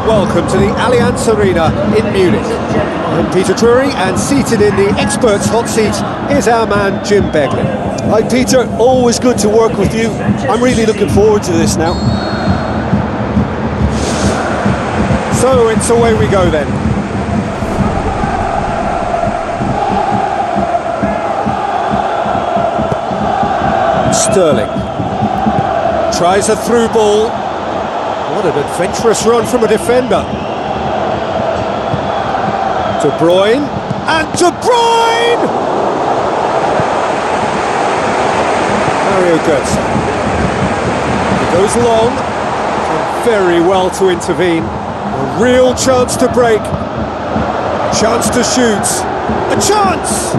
welcome to the Allianz Arena in Munich. I'm Peter Drury, and seated in the experts' hot seat is our man Jim Begley. Hi Peter, always good to work with you. I'm really looking forward to this now. So it's away we go then. Sterling tries a through ball. What an adventurous run from a defender. De Bruyne, and De Bruyne! Mario Götze. He goes long, did very well to intervene. A real chance to break. Chance to shoot. A chance!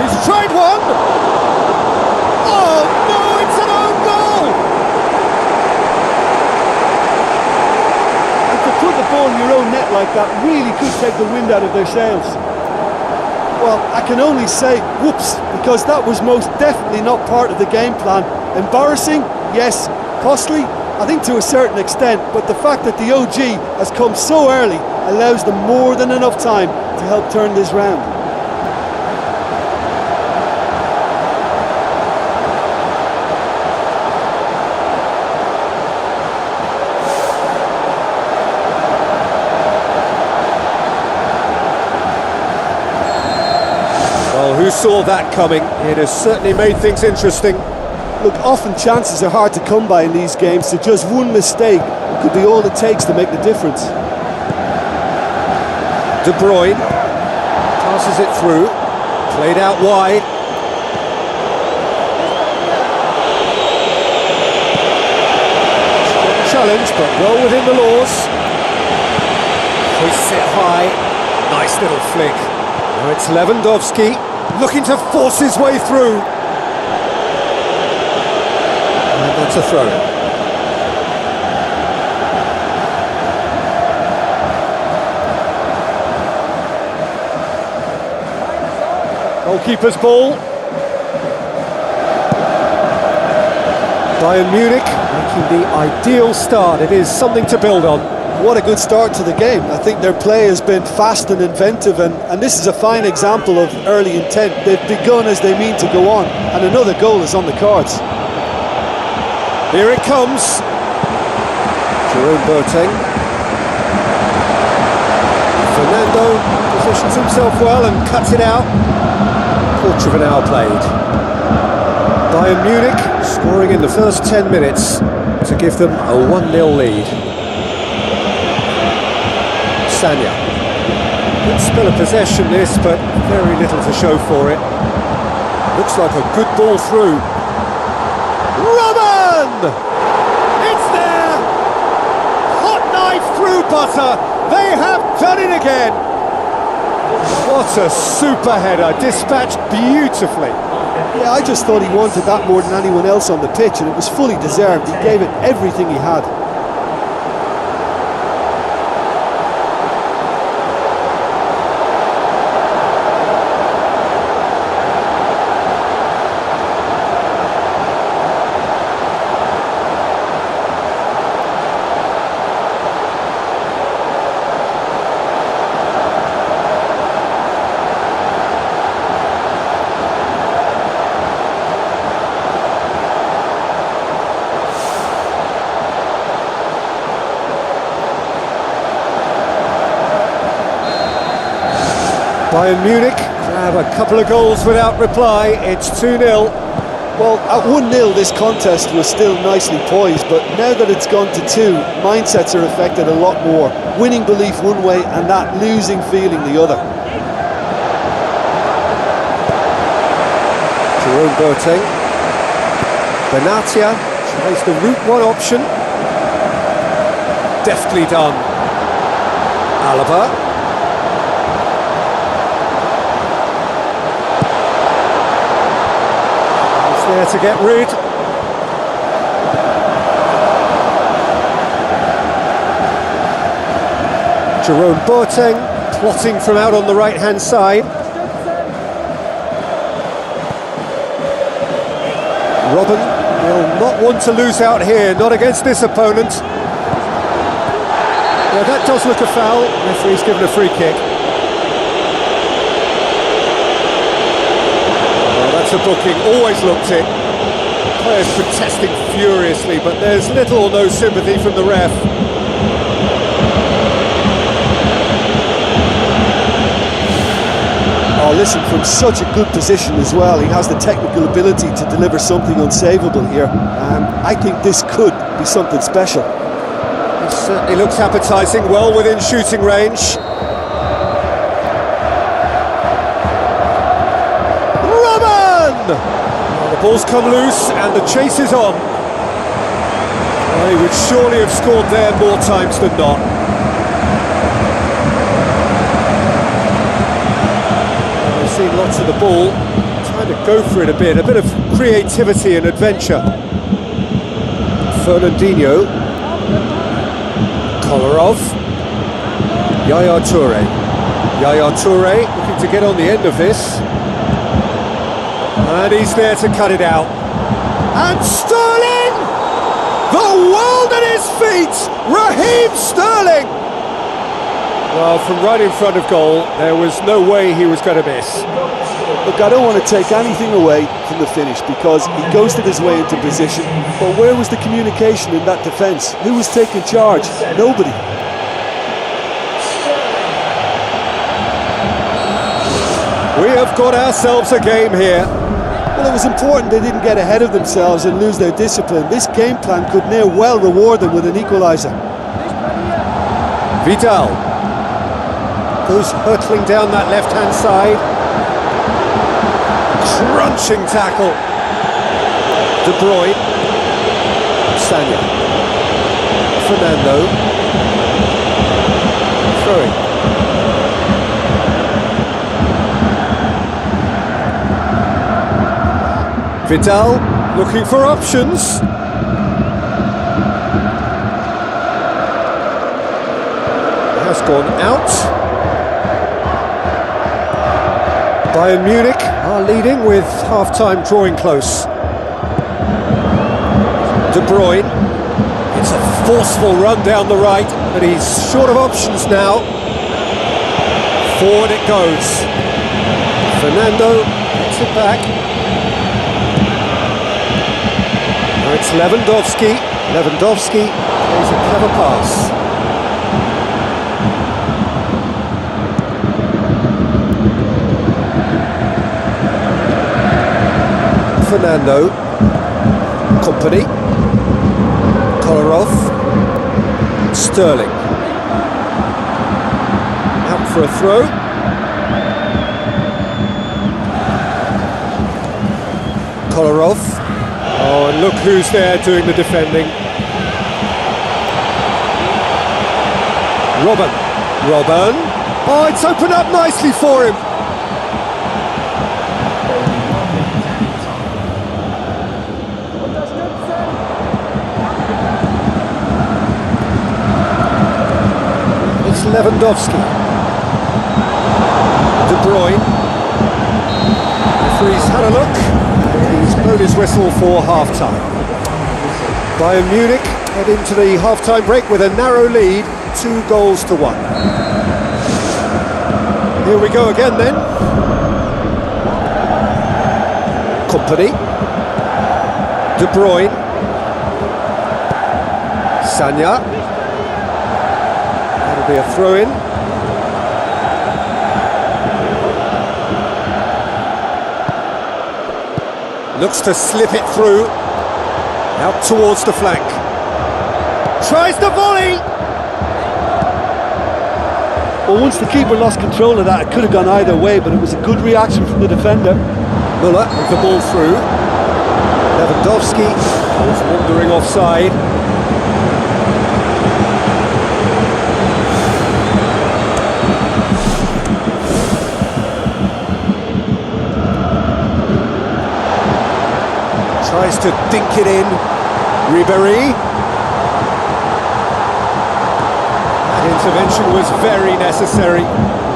He's tried one! Oh no, it's an own goal! And to put the ball in your own net like that really could take the wind out of their sails. Well, I can only say whoops, because that was most definitely not part of the game plan. Embarrassing, yes. Costly, I think to a certain extent, but the fact that the OG has come so early allows them more than enough time to help turn this round. Well, who saw that coming? It has certainly made things interesting. Look, often chances are hard to come by in these games, so just one mistake could be all it takes to make the difference. De Bruyne passes it through, played out wide. Challenge, but well within the laws. Hoists it high, nice little flick. Now it's Lewandowski, looking to force his way through. And that's a throw. Goalkeeper's ball. Bayern Munich making the ideal start. It is something to build on. What a good start to the game. I think their play has been fast and inventive, and this is a fine example of early intent. They've begun as they mean to go on, and another goal is on the cards. Here it comes. Jerome Boateng. Fernando positions himself well and cuts it out. Quarter of an hour played. Bayern Munich scoring in the first 10 minutes to give them a 1-0 lead. Sanya. Good spell of possession this, but very little to show for it. Looks like a good ball through. Robin! It's there! Hot knife through butter. They have done it again. What a super header, dispatched beautifully. Yeah, I just thought he wanted that more than anyone else on the pitch, and it was fully deserved. He gave it everything he had. Bayern Munich grab a couple of goals without reply. It's 2-0. Well, at 1-0 this contest was still nicely poised, but now that it's gone to 2, mindsets are affected a lot more. Winning belief one way and that losing feeling the other. Jerome Boateng. Benatia tries the route one option. Deftly done. Alaba. There to get rid. Jerome Boateng plotting from out on the right-hand side. Robin will not want to lose out here, not against this opponent. Yeah, that does look a foul. Referee's given a free kick. Well, that's a booking, always looked it. Players protesting furiously, but there's little or no sympathy from the ref. Oh, listen, from such a good position as well, he has the technical ability to deliver something unsavable here. I think this could be something special. It certainly looks appetising, well within shooting range. Robin! Well, the ball's come loose and the chase is on. Well, he would surely have scored there more times than not. Seen lots of the ball, trying to go for it a bit of creativity and adventure. Fernandinho, Kolarov, Yaya Toure looking to get on the end of this, and he's there to cut it out. And Sterling, the world at his feet, Raheem Sterling. Well, from right in front of goal, there was no way he was going to miss. Look, I don't want to take anything away from the finish because he ghosted his way into position, but where was the communication in that defence? Who was taking charge? Nobody. We have got ourselves a game here. Well, it was important they didn't get ahead of themselves and lose their discipline. This game plan could near well reward them with an equaliser. Vidal goes hurtling down that left-hand side. Crunching tackle. De Bruyne. Sanya. Fernando. Throwing. Vidal looking for options. Has gone out. Bayern Munich are leading with half-time drawing close. De Bruyne, it's a forceful run down the right, but he's short of options now. Forward it goes. Fernando gets it back. Now it's Lewandowski. Lewandowski plays a clever pass. Fernando, Company, Kolarov, Sterling, out for a throw. Kolarov, oh, and look who's there doing the defending. Robin, oh, it's opened up nicely for him. Lewandowski, De Bruyne, referee's had a look, he's blown his whistle for half-time. Bayern Munich head into the half-time break with a narrow lead, 2-1. Here we go again then. Company, De Bruyne, Sanya. Be a throw-in. Looks to slip it through. Out towards the flank. Tries the volley! Well, once the keeper lost control of that, it could have gone either way, but it was a good reaction from the defender. Muller with the ball through. Lewandowski was wandering offside. Tries to dink it in. Ribéry. That intervention was very necessary.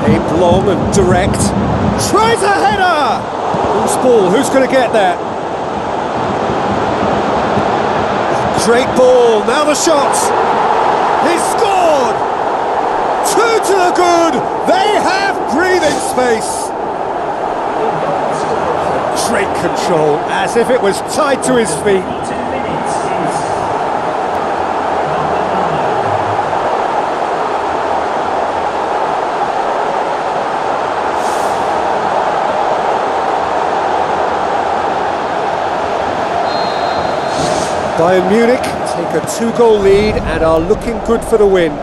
Aimed long and direct. Tries a header! Loose ball, who's going to get that? Great ball, now the shot! He's scored! through to the good. They have breathing space. Great control, as if it was tied to his feet. Bayern Munich take a 2-goal lead and are looking good for the win.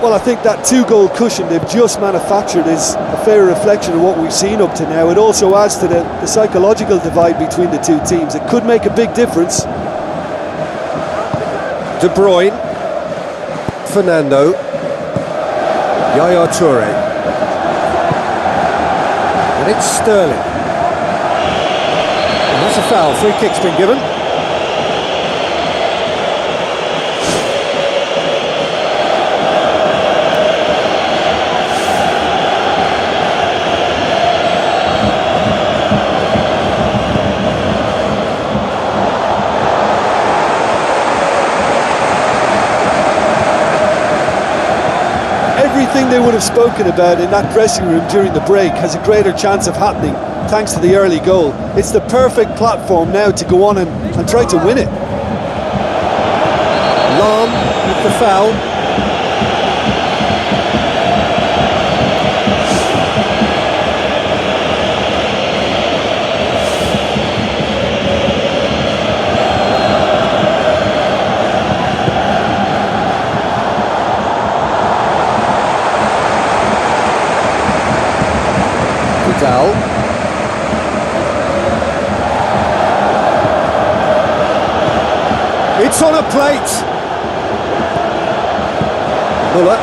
Well, I think that 2-goal cushion they've just manufactured is a fair reflection of what we've seen up to now. It also adds to the psychological divide between the two teams. It could make a big difference. De Bruyne, Fernando, Yaya Toure, and it's Sterling. And that's a foul, free kick's been given. Everything they would have spoken about in that dressing room during the break has a greater chance of happening thanks to the early goal. It's the perfect platform now to go on and try to win it. Lawan with the foul. It's on a plate. Bola.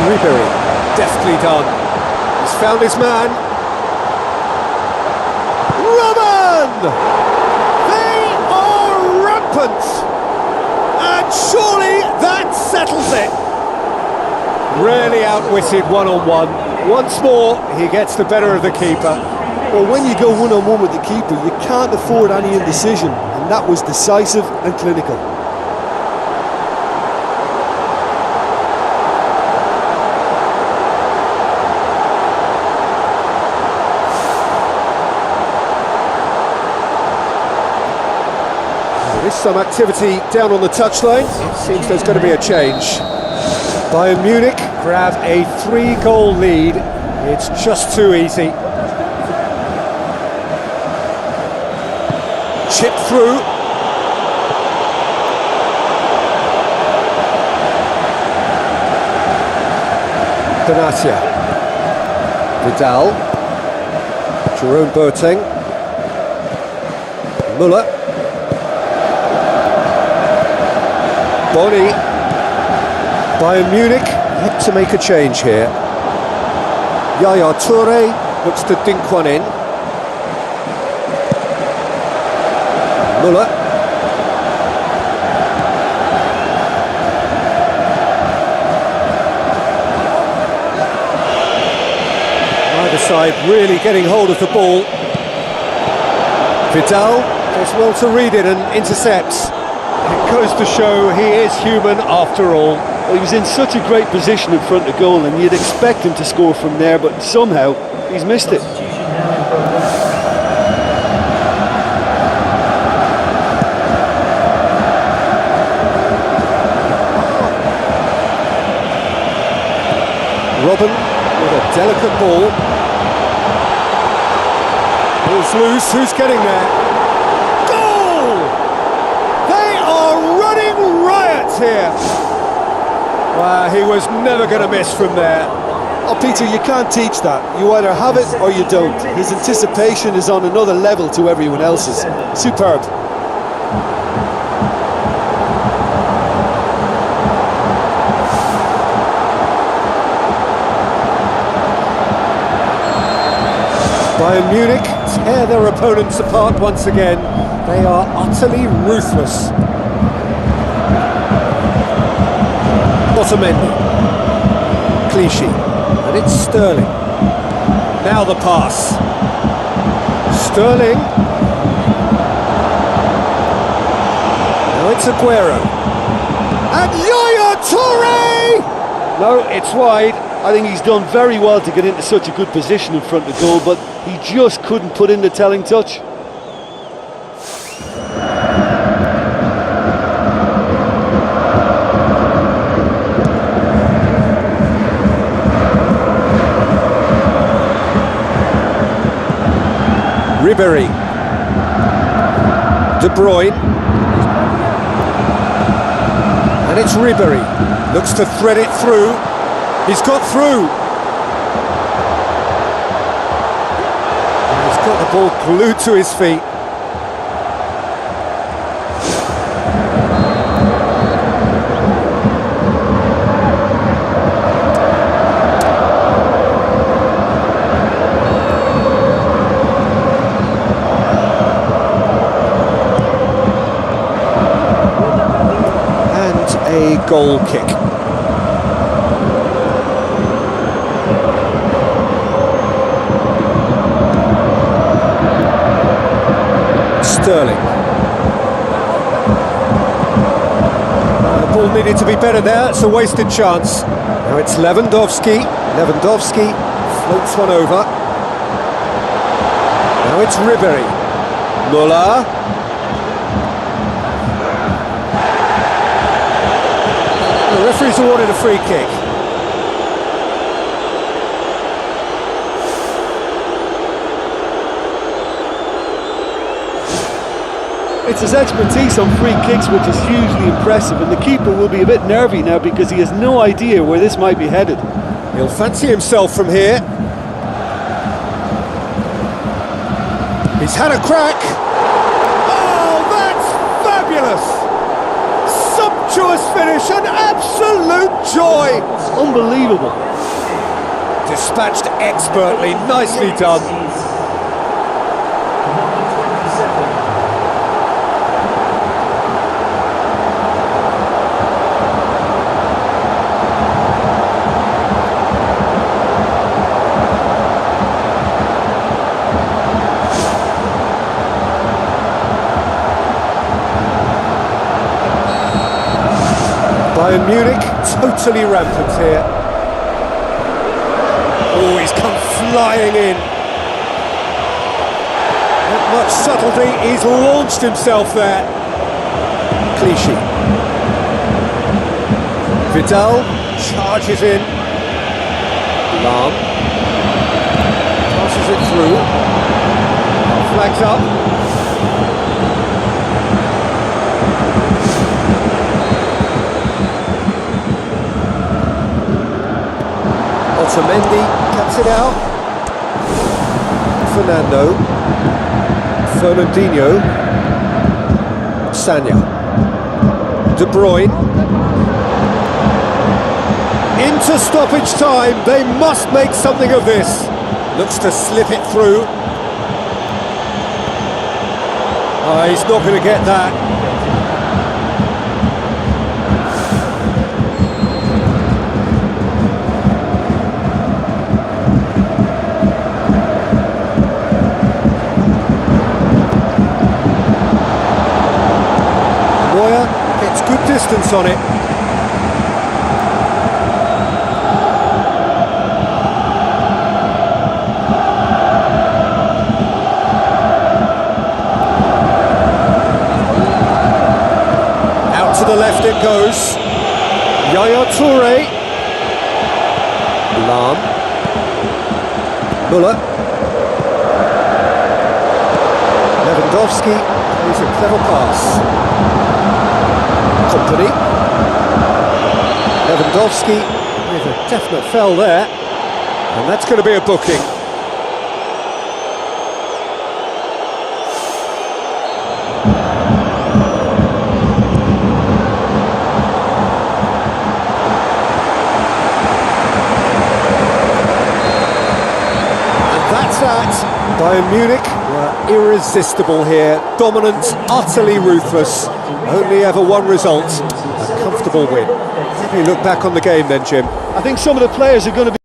Ribery, deftly done. He's found his man. Robin! They are rampant! And surely that settles it. Rarely outwitted one-on-one. Once more, he gets the better of the keeper. Well, when you go one-on-one with the keeper, you can't afford any indecision, and that was decisive and clinical. There is some activity down on the touchline. It seems there's going to be a change. Bayern Munich grab a 3-goal lead. It's just too easy. Chip through. Benatia. Vidal. Jerome Boateng. Müller. Boni. Bayern Munich look to make a change here. Yaya Toure looks to dink one in. Müller. Either side really getting hold of the ball. Vidal does well to read it and intercepts. It goes to show he is human after all. Well, he was in such a great position in front of goal, and you'd expect him to score from there, but somehow he's missed it. Robin with a delicate ball. Ball's loose, who's getting there? Goal! They are running riot here. Wow, he was never going to miss from there. Oh, Peter, you can't teach that. You either have it or you don't. His anticipation is on another level to everyone else's. Superb. Bayern Munich tear their opponents apart once again. They are utterly ruthless. Otamendi, Clichy, and it's Sterling. Now the pass. Sterling. Now it's Aguero. And Yaya Toure! No, it's wide. I think he's done very well to get into such a good position in front of goal, but he just couldn't put in the telling touch. Ribéry. De Bruyne. And it's Ribéry. Looks to thread it through. He's got through. And he's got the ball glued to his feet. A goal kick. Sterling. The ball needed to be better there, it's a wasted chance. Now it's Lewandowski. Lewandowski floats one over. Now it's Ribéry. Bola. The referee's awarded a free kick. It's his expertise on free kicks which is hugely impressive, and the keeper will be a bit nervy now because he has no idea where this might be headed. He'll fancy himself from here. He's had a crack. Oh, that's fabulous! Sumptuous finish, an absolute joy! Unbelievable. Dispatched expertly, nicely done. Bayern Munich, totally rampant here. Oh, he's come flying in. Not much subtlety, he's launched himself there. Clichy. Vidal charges in. Lawan. Passes it through. Flags up. Otamendi cuts it out. Fernandinho. Sanya. De Bruyne. Into stoppage time. They must make something of this. Looks to slip it through. Oh, he's not going to get that. Gets good distance on it. Out to the left it goes. Yaya Toure. Lawan. Bola. Lewandowski plays a clever pass. Company. Lewandowski with a definite foul there, and that's going to be a booking. And that's that. Bayern Munich were irresistible here, dominant, utterly ruthless. Only ever one result, a comfortable win. How do you look back on the game then, Jim? I think some of the players are going to be